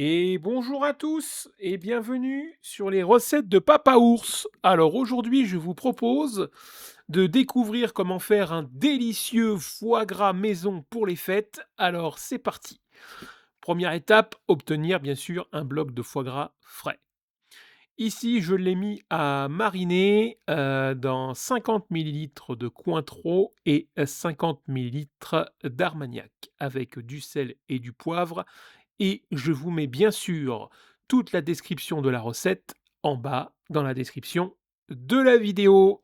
Et bonjour à tous et bienvenue sur les recettes de Papa Ours. Alors aujourd'hui, je vous propose de découvrir comment faire un délicieux foie gras maison pour les fêtes. Alors c'est parti. Première étape, obtenir bien sûr un bloc de foie gras frais. Ici, je l'ai mis à mariner dans 50 millilitres de Cointreau et 50 millilitres d'Armagnac avec du sel et du poivre et je vous mets bien sûr toute la description de la recette en bas dans la description de la vidéo.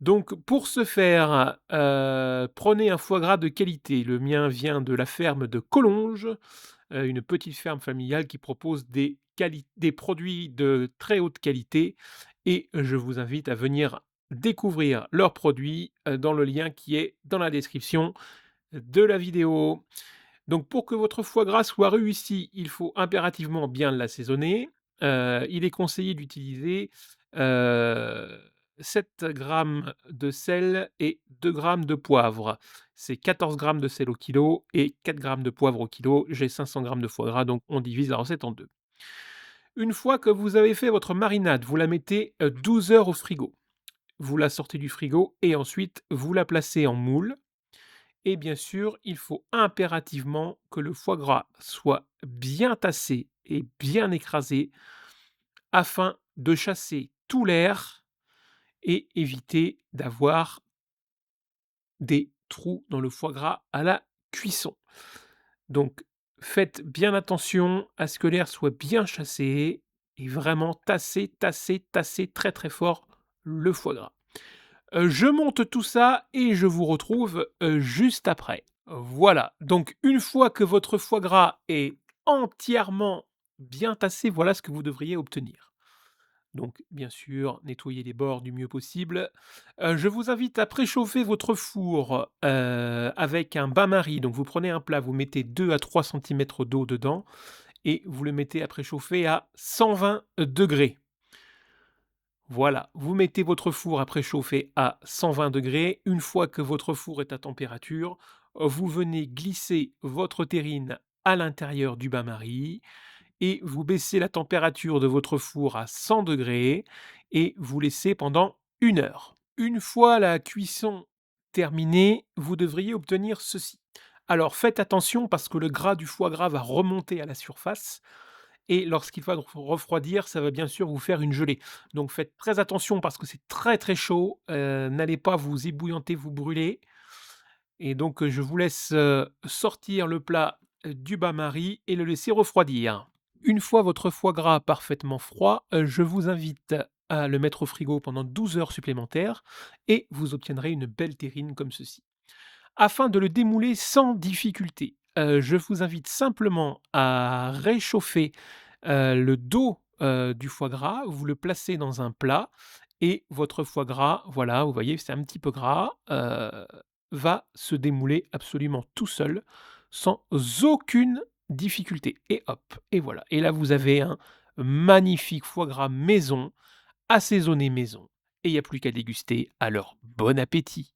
Donc pour ce faire, prenez un foie gras de qualité. Le mien vient de la ferme de Collonges, une petite ferme familiale qui propose des produits de très haute qualité et je vous invite à venir découvrir leurs produits, dans le lien qui est dans la description de la vidéo. Donc pour que votre foie gras soit réussi, il faut impérativement bien l'assaisonner. Il est conseillé d'utiliser, heu, 7 grammes de sel et 2 grammes de poivre. C'est 14 grammes de sel au kilo et 4 grammes de poivre au kilo. J'ai 500 grammes de foie gras, donc on divise la recette en 2. Une fois que vous avez fait votre marinade, vous la mettez, 12 heures au frigo. Vous la sortez du frigo et ensuite vous la placez en moule et bien sûr, il faut impérativement que le foie gras soit bien tassé et bien écrasé afin de chasser tout l'air et éviter d'avoir des trous dans le foie gras à la cuisson. Donc faites bien attention à ce que l'air soit bien chassé et vraiment tasser, tasser, tasser très, très fort le foie gras. Je monte tout ça et je vous retrouve, juste après. Voilà, donc une fois que votre foie gras est entièrement bien tassé, voilà ce que vous devriez obtenir. Donc bien sûr, nettoyez les bords du mieux possible. Je vous invite à préchauffer votre four, avec un bain-marie. Donc vous prenez un plat, vous mettez 2 à 3 centimètres d'eau dedans et vous le mettez à préchauffer à 120 degrés. Voilà, vous mettez votre four à préchauffer à 120 degrés. Une fois que votre four est à température, vous venez glisser votre terrine à l'intérieur du bain-marie et vous baissez la température de votre four à 100 degrés et vous laissez pendant 1 heure. Une fois la cuisson terminée, vous devriez obtenir ceci. Alors faites attention parce que le gras du foie gras va remonter à la surface et lorsqu'il va refroidir, ça va bien sûr vous faire une gelée. Donc faites très attention parce que c'est très, très chaud, n'allez pas vous ébouillanter, vous brûler et donc je vous laisse, sortir le plat, du bain-marie et le laisser refroidir. Une fois votre foie gras parfaitement froid, je vous invite à le mettre au frigo pendant 12 heures supplémentaires et vous obtiendrez une belle terrine comme ceci. Afin de le démouler sans difficulté, je vous invite simplement à réchauffer, le dos, du foie gras. Vous le placez dans un plat et votre foie gras, voilà, vous voyez, c'est un petit peu gras, va se démouler absolument tout seul, sans aucune difficulté et hop et voilà et là vous avez un magnifique foie gras maison, assaisonné maison et il n'y a plus qu'à déguster. Alors bon appétit!